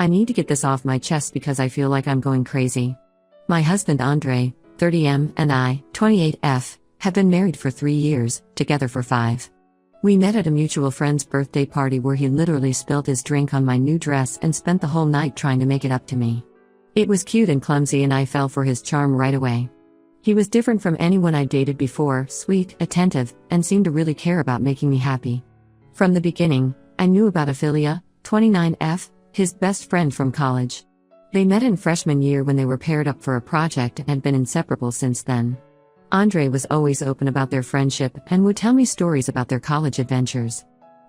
I need to get this off my chest because I feel like I'm going crazy. My husband Andre, 30M, and I, 28F, have been married for 3 years, together for 5. We met at a mutual friend's birthday party where he literally spilled his drink on my new dress and spent the whole night trying to make it up to me. It was cute and clumsy and I fell for his charm right away. He was different from anyone I dated before, sweet, attentive, and seemed to really care about making me happy. From the beginning, I knew about Ophelia, 29F, his best friend from college. They met in freshman year when they were paired up for a project and had been inseparable since then. Andre was always open about their friendship and would tell me stories about their college adventures.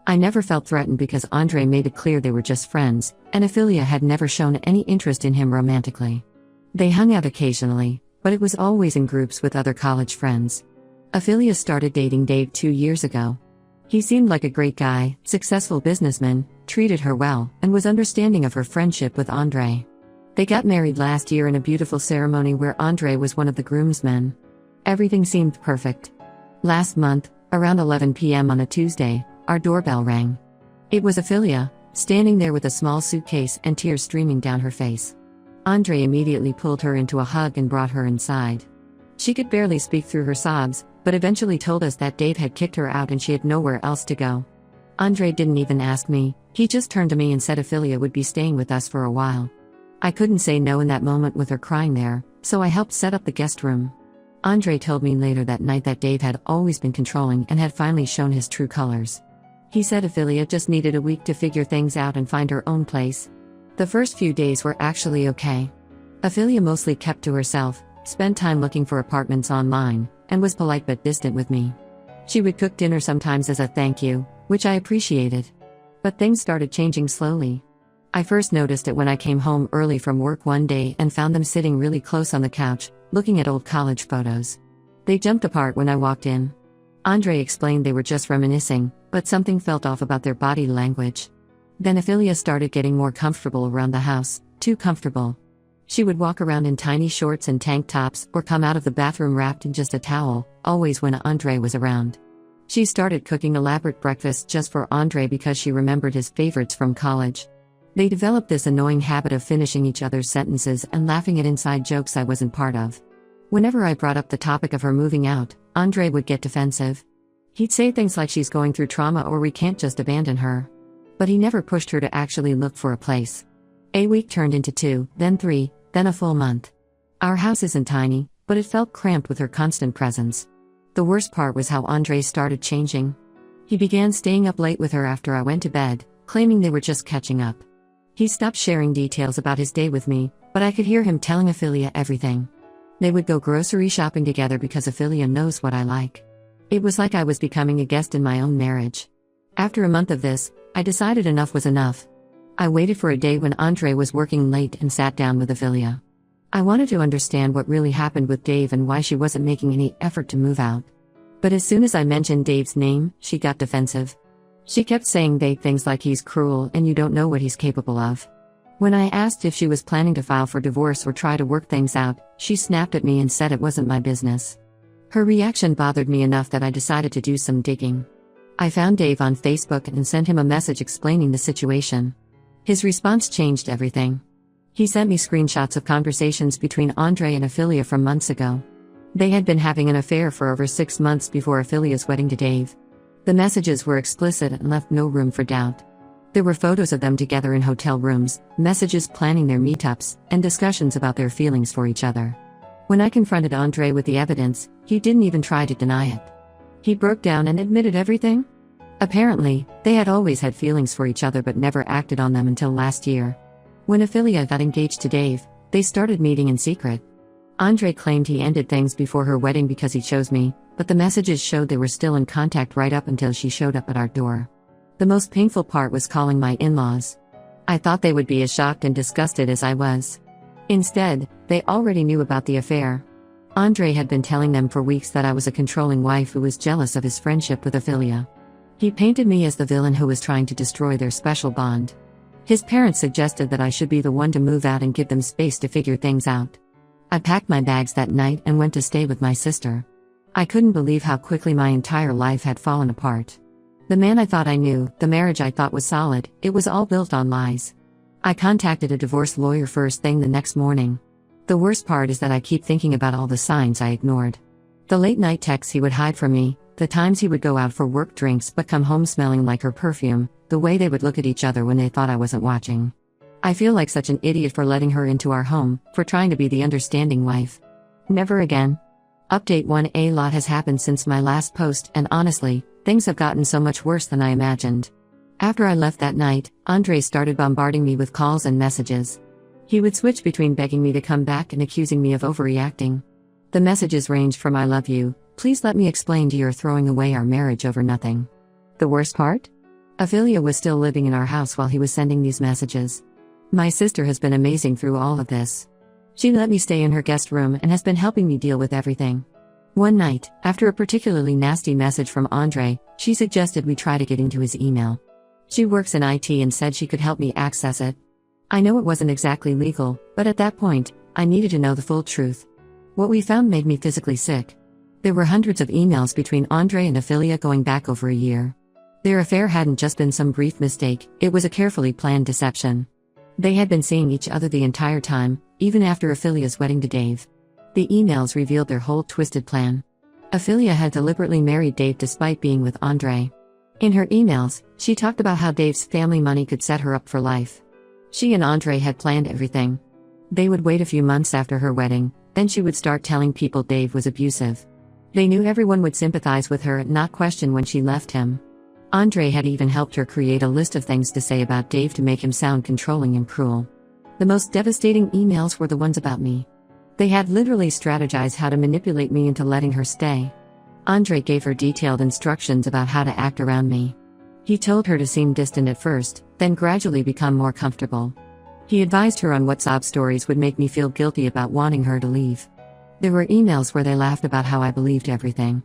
I never felt threatened because Andre made it clear they were just friends, and Ophelia had never shown any interest in him romantically. They hung out occasionally, but it was always in groups with other college friends. Ophelia started dating Dave 2 years ago. He seemed like a great guy, successful businessman, treated her well, and was understanding of her friendship with Andre. They got married last year in a beautiful ceremony where Andre was one of the groomsmen. Everything seemed perfect. Last month, around 11 p.m. on a Tuesday, our doorbell rang. It was Ophelia, standing there with a small suitcase and tears streaming down her face. Andre immediately pulled her into a hug and brought her inside. She could barely speak through her sobs, but eventually told us that Dave had kicked her out and she had nowhere else to go. Andre didn't even ask me, he just turned to me and said Ophelia would be staying with us for a while. I couldn't say no in that moment with her crying there, so I helped set up the guest room. Andre told me later that night that Dave had always been controlling and had finally shown his true colors. He said Ophelia just needed a week to figure things out and find her own place. The first few days were actually okay. Ophelia mostly kept to herself, spent time looking for apartments online, and was polite but distant with me. She would cook dinner sometimes as a thank you, which I appreciated. But things started changing slowly. I first noticed it when I came home early from work one day and found them sitting really close on the couch, looking at old college photos. They jumped apart when I walked in. Andre explained they were just reminiscing, but something felt off about their body language. Then Ophelia started getting more comfortable around the house, too comfortable. She would walk around in tiny shorts and tank tops or come out of the bathroom wrapped in just a towel, always when Andre was around. She started cooking elaborate breakfasts just for Andre because she remembered his favorites from college. They developed this annoying habit of finishing each other's sentences and laughing at inside jokes I wasn't part of. Whenever I brought up the topic of her moving out, Andre would get defensive. He'd say things like she's going through trauma or we can't just abandon her. But he never pushed her to actually look for a place. A week turned into 2, then 3, then a full month. Our house isn't tiny, but it felt cramped with her constant presence. The worst part was how Andre started changing. He began staying up late with her after I went to bed, claiming they were just catching up. He stopped sharing details about his day with me, but I could hear him telling Ophelia everything. They would go grocery shopping together because Ophelia knows what I like. It was like I was becoming a guest in my own marriage. After a month of this, I decided enough was enough. I waited for a day when Andre was working late and sat down with Ophelia. I wanted to understand what really happened with Dave and why she wasn't making any effort to move out. But as soon as I mentioned Dave's name, she got defensive. She kept saying vague things like he's cruel and you don't know what he's capable of. When I asked if she was planning to file for divorce or try to work things out, she snapped at me and said it wasn't my business. Her reaction bothered me enough that I decided to do some digging. I found Dave on Facebook and sent him a message explaining the situation. His response changed everything. He sent me screenshots of conversations between Andre and Ophelia from months ago. They had been having an affair for over 6 months before Ophelia's wedding to Dave. The messages were explicit and left no room for doubt. There were photos of them together in hotel rooms, messages planning their meetups, and discussions about their feelings for each other. When I confronted Andre with the evidence, he didn't even try to deny it. He broke down and admitted everything. Apparently, they had always had feelings for each other but never acted on them until last year. When Ophelia got engaged to Dave, they started meeting in secret. Andre claimed he ended things before her wedding because he chose me, but the messages showed they were still in contact right up until she showed up at our door. The most painful part was calling my in-laws. I thought they would be as shocked and disgusted as I was. Instead, they already knew about the affair. Andre had been telling them for weeks that I was a controlling wife who was jealous of his friendship with Ophelia. He painted me as the villain who was trying to destroy their special bond. His parents suggested that I should be the one to move out and give them space to figure things out. I packed my bags that night and went to stay with my sister. I couldn't believe how quickly my entire life had fallen apart. The man I thought I knew, the marriage I thought was solid, it was all built on lies. I contacted a divorce lawyer first thing the next morning. The worst part is that I keep thinking about all the signs I ignored. The late-night texts he would hide from me, the times he would go out for work drinks but come home smelling like her perfume, the way they would look at each other when they thought I wasn't watching. I feel like such an idiot for letting her into our home, for trying to be the understanding wife. Never again. Update 1: A lot has happened since my last post, and honestly, things have gotten so much worse than I imagined. After I left that night, Andre started bombarding me with calls and messages. He would switch between begging me to come back and accusing me of overreacting. The messages ranged from "I love you, please let me explain" to "you're throwing away our marriage over nothing." The worst part? Ophelia was still living in our house while he was sending these messages. My sister has been amazing through all of this. She let me stay in her guest room and has been helping me deal with everything. One night, after a particularly nasty message from Andre, she suggested we try to get into his email. She works in IT and said she could help me access it. I know it wasn't exactly legal, but at that point, I needed to know the full truth. What we found made me physically sick. There were hundreds of emails between Andre and Ophelia going back over a year. Their affair hadn't just been some brief mistake, it was a carefully planned deception. They had been seeing each other the entire time, even after Ophelia's wedding to Dave. The emails revealed their whole twisted plan. Ophelia had deliberately married Dave despite being with Andre. In her emails, she talked about how Dave's family money could set her up for life. She and Andre had planned everything. They would wait a few months after her wedding, then she would start telling people Dave was abusive. They knew everyone would sympathize with her and not question when she left him. Andre had even helped her create a list of things to say about Dave to make him sound controlling and cruel. The most devastating emails were the ones about me. They had literally strategized how to manipulate me into letting her stay. Andre gave her detailed instructions about how to act around me. He told her to seem distant at first, then gradually become more comfortable. He advised her on what sob stories would make me feel guilty about wanting her to leave. There were emails where they laughed about how I believed everything.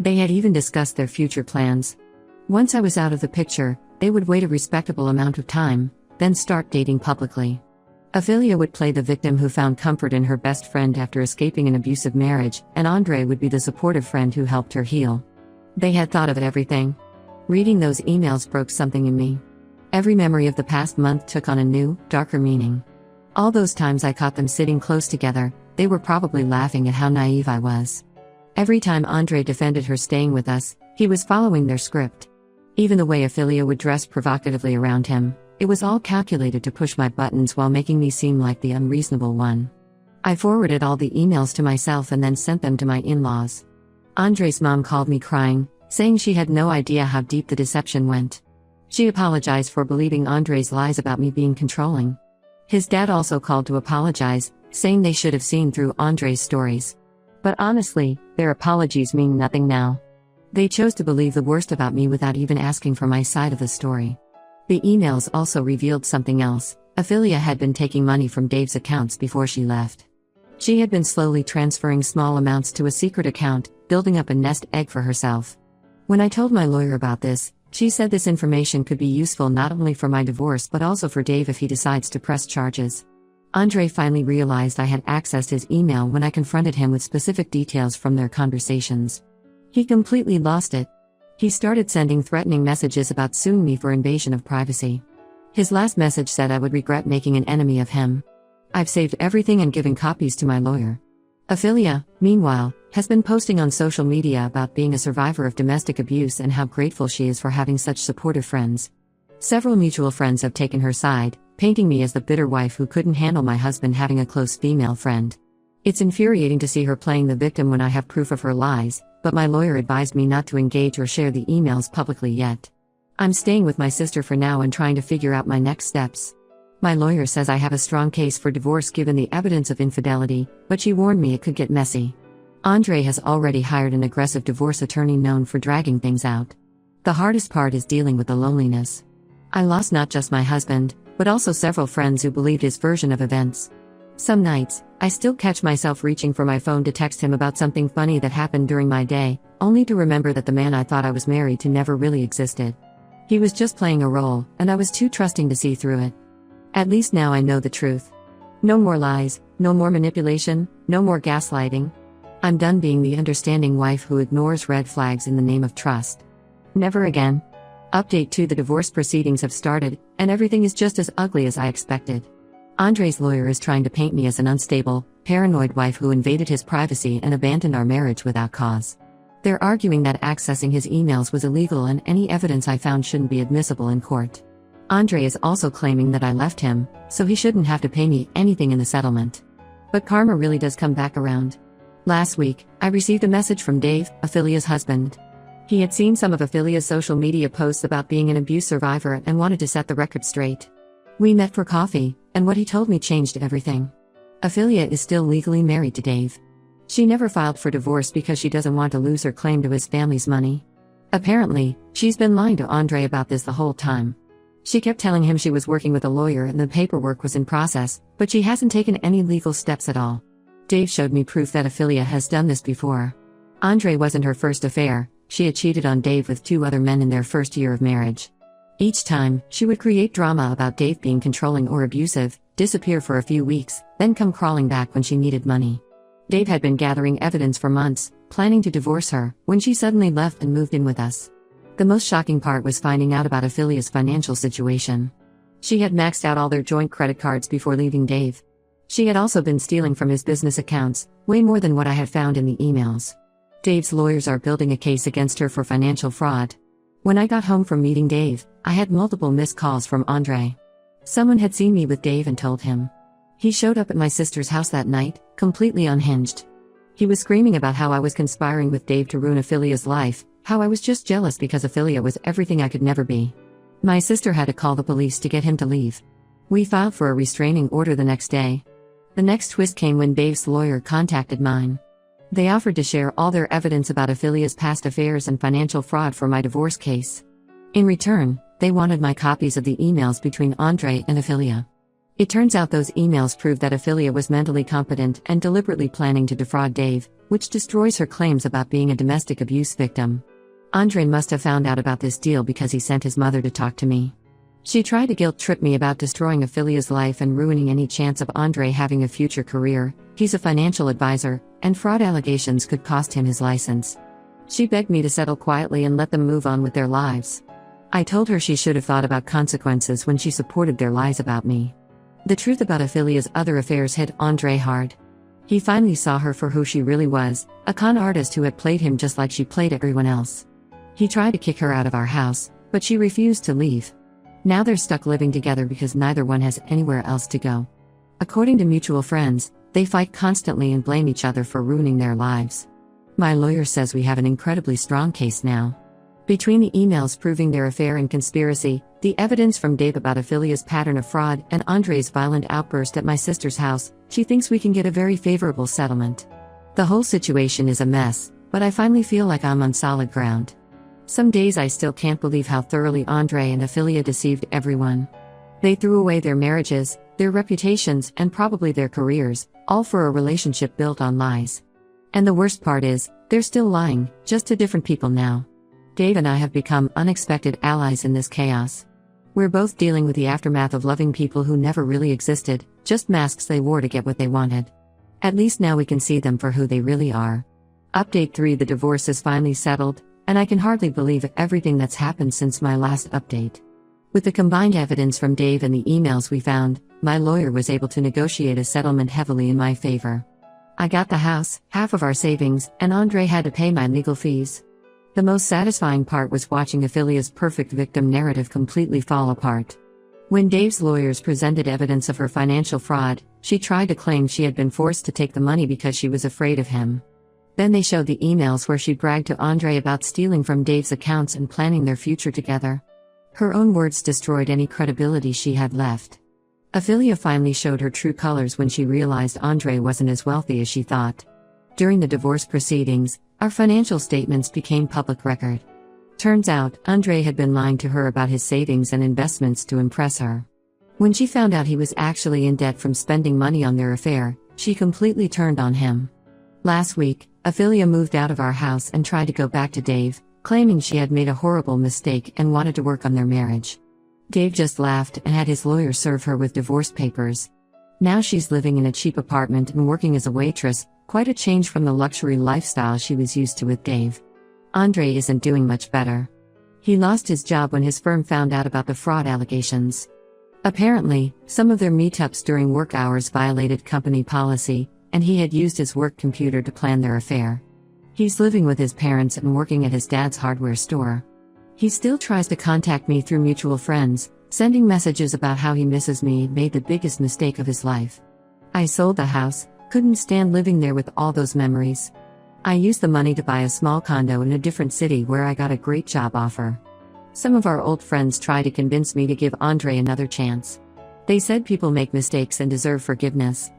They had even discussed their future plans. Once I was out of the picture, they would wait a respectable amount of time, then start dating publicly. Ophelia would play the victim who found comfort in her best friend after escaping an abusive marriage, and Andre would be the supportive friend who helped her heal. They had thought of everything. Reading those emails broke something in me. Every memory of the past month took on a new, darker meaning. All those times I caught them sitting close together, they were probably laughing at how naive I was. Every time Andre defended her staying with us, he was following their script. Even the way Ophelia would dress provocatively around him, it was all calculated to push my buttons while making me seem like the unreasonable one. I forwarded all the emails to myself and then sent them to my in-laws. Andre's mom called me crying, saying she had no idea how deep the deception went. She apologized for believing Andre's lies about me being controlling. His dad also called to apologize, saying they should have seen through Andre's stories. But honestly, their apologies mean nothing now. They chose to believe the worst about me without even asking for my side of the story. The emails also revealed something else. Ophelia had been taking money from Dave's accounts before she left. She had been slowly transferring small amounts to a secret account, building up a nest egg for herself. When I told my lawyer about this, she said this information could be useful not only for my divorce but also for Dave if he decides to press charges. Andre finally realized I had accessed his email when I confronted him with specific details from their conversations. He completely lost it. He started sending threatening messages about suing me for invasion of privacy. His last message said I would regret making an enemy of him. I've saved everything and given copies to my lawyer. Ophelia, meanwhile, has been posting on social media about being a survivor of domestic abuse and how grateful she is for having such supportive friends. Several mutual friends have taken her side, painting me as the bitter wife who couldn't handle my husband having a close female friend. It's infuriating to see her playing the victim when I have proof of her lies, but my lawyer advised me not to engage or share the emails publicly yet. I'm staying with my sister for now and trying to figure out my next steps. My lawyer says I have a strong case for divorce given the evidence of infidelity, but she warned me it could get messy. Andre has already hired an aggressive divorce attorney known for dragging things out. The hardest part is dealing with the loneliness. I lost not just my husband, but also several friends who believed his version of events. Some nights, I still catch myself reaching for my phone to text him about something funny that happened during my day, only to remember that the man I thought I was married to never really existed. He was just playing a role, and I was too trusting to see through it. At least now I know the truth. No more lies, no more manipulation, no more gaslighting. I'm done being the understanding wife who ignores red flags in the name of trust. Never again. Update 2: The divorce proceedings have started, and everything is just as ugly as I expected. Andre's lawyer is trying to paint me as an unstable, paranoid wife who invaded his privacy and abandoned our marriage without cause. They're arguing that accessing his emails was illegal and any evidence I found shouldn't be admissible in court. Andre is also claiming that I left him, so he shouldn't have to pay me anything in the settlement. But karma really does come back around. Last week, I received a message from Dave, Ophelia's husband. He had seen some of Ophelia's social media posts about being an abuse survivor and wanted to set the record straight. We met for coffee, and what he told me changed everything. Ophelia is still legally married to Dave. She never filed for divorce because she doesn't want to lose her claim to his family's money. Apparently, she's been lying to Andre about this the whole time. She kept telling him she was working with a lawyer and the paperwork was in process, but she hasn't taken any legal steps at all. Dave showed me proof that Ophelia has done this before. Andre wasn't her first affair. She had cheated on Dave with 2 other men in their first year of marriage. Each time, she would create drama about Dave being controlling or abusive, disappear for a few weeks, then come crawling back when she needed money. Dave had been gathering evidence for months, planning to divorce her, when she suddenly left and moved in with us. The most shocking part was finding out about Ophelia's financial situation. She had maxed out all their joint credit cards before leaving Dave. She had also been stealing from his business accounts, way more than what I had found in the emails. Dave's lawyers are building a case against her for financial fraud. When I got home from meeting Dave, I had multiple missed calls from Andre. Someone had seen me with Dave and told him. He showed up at my sister's house that night, completely unhinged. He was screaming about how I was conspiring with Dave to ruin Ophelia's life, how I was just jealous because Ophelia was everything I could never be. My sister had to call the police to get him to leave. We filed for a restraining order the next day. The next twist came when Dave's lawyer contacted mine. They offered to share all their evidence about Ophelia's past affairs and financial fraud for my divorce case. In return, they wanted my copies of the emails between Andre and Ophelia. It turns out those emails prove that Ophelia was mentally competent and deliberately planning to defraud Dave, which destroys her claims about being a domestic abuse victim. Andre must have found out about this deal because he sent his mother to talk to me. She tried to guilt-trip me about destroying Ophelia's life and ruining any chance of Andre having a future career. He's a financial advisor, and fraud allegations could cost him his license. She begged me to settle quietly and let them move on with their lives. I told her she should have thought about consequences when she supported their lies about me. The truth about Ophelia's other affairs hit Andre hard. He finally saw her for who she really was, a con artist who had played him just like she played everyone else. He tried to kick her out of our house, but she refused to leave. Now they're stuck living together because neither one has anywhere else to go. According to mutual friends, they fight constantly and blame each other for ruining their lives. My lawyer says we have an incredibly strong case now. Between the emails proving their affair and conspiracy, the evidence from Dave about Ophelia's pattern of fraud, and Andre's violent outburst at my sister's house, she thinks we can get a very favorable settlement. The whole situation is a mess, but I finally feel like I'm on solid ground. Some days I still can't believe how thoroughly Andre and Ophelia deceived everyone. They threw away their marriages, their reputations, and probably their careers, all for a relationship built on lies. And the worst part is, they're still lying, just to different people now. Dave and I have become unexpected allies in this chaos. We're both dealing with the aftermath of loving people who never really existed, just masks they wore to get what they wanted. At least now we can see them for who they really are. Update 3: The divorce is finally settled, and I can hardly believe everything that's happened since my last update. With the combined evidence from Dave and the emails we found, my lawyer was able to negotiate a settlement heavily in my favor. I got the house, half of our savings, and Andre had to pay my legal fees. The most satisfying part was watching Ophelia's perfect victim narrative completely fall apart. When Dave's lawyers presented evidence of her financial fraud, she tried to claim she had been forced to take the money because she was afraid of him. Then they showed the emails where she bragged to Andre about stealing from Dave's accounts and planning their future together. Her own words destroyed any credibility she had left. Ophelia finally showed her true colors when she realized Andre wasn't as wealthy as she thought. During the divorce proceedings, our financial statements became public record. Turns out, Andre had been lying to her about his savings and investments to impress her. When she found out he was actually in debt from spending money on their affair, she completely turned on him. Last week, Ophelia moved out of our house and tried to go back to Dave, claiming she had made a horrible mistake and wanted to work on their marriage. Dave just laughed and had his lawyer serve her with divorce papers. Now she's living in a cheap apartment and working as a waitress, quite a change from the luxury lifestyle she was used to with Dave. Andre isn't doing much better. He lost his job when his firm found out about the fraud allegations. Apparently, some of their meetups during work hours violated company policy, and he had used his work computer to plan their affair. He's living with his parents and working at his dad's hardware store. He still tries to contact me through mutual friends, sending messages about how he misses me and made the biggest mistake of his life. I sold the house, couldn't stand living there with all those memories. I used the money to buy a small condo in a different city where I got a great job offer. Some of our old friends tried to convince me to give Andre another chance. They said people make mistakes and deserve forgiveness.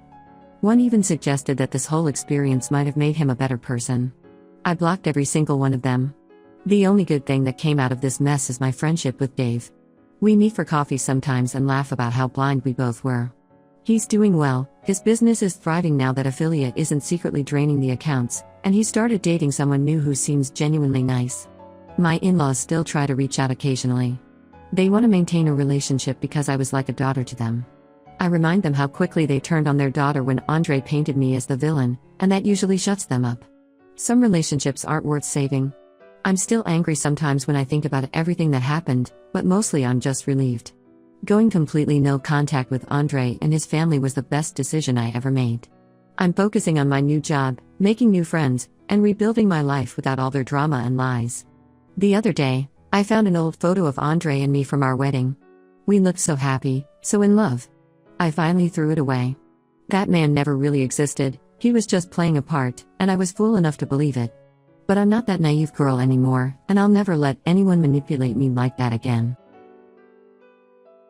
One even suggested that this whole experience might have made him a better person. I blocked every single one of them. The only good thing that came out of this mess is my friendship with Dave. We meet for coffee sometimes and laugh about how blind we both were. He's doing well, his business is thriving now that Affiliate isn't secretly draining the accounts, and he started dating someone new who seems genuinely nice. My in-laws still try to reach out occasionally. They want to maintain a relationship because I was like a daughter to them. I remind them how quickly they turned on their daughter when Andre painted me as the villain, and that usually shuts them up. Some relationships aren't worth saving. I'm still angry sometimes when I think about everything that happened, but mostly I'm just relieved. Going completely no contact with Andre and his family was the best decision I ever made. I'm focusing on my new job, making new friends, and rebuilding my life without all their drama and lies. The other day, I found an old photo of Andre and me from our wedding. We looked so happy, so in love. I finally threw it away. That man never really existed, he was just playing a part, and I was fool enough to believe it. But I'm not that naive girl anymore, and I'll never let anyone manipulate me like that again.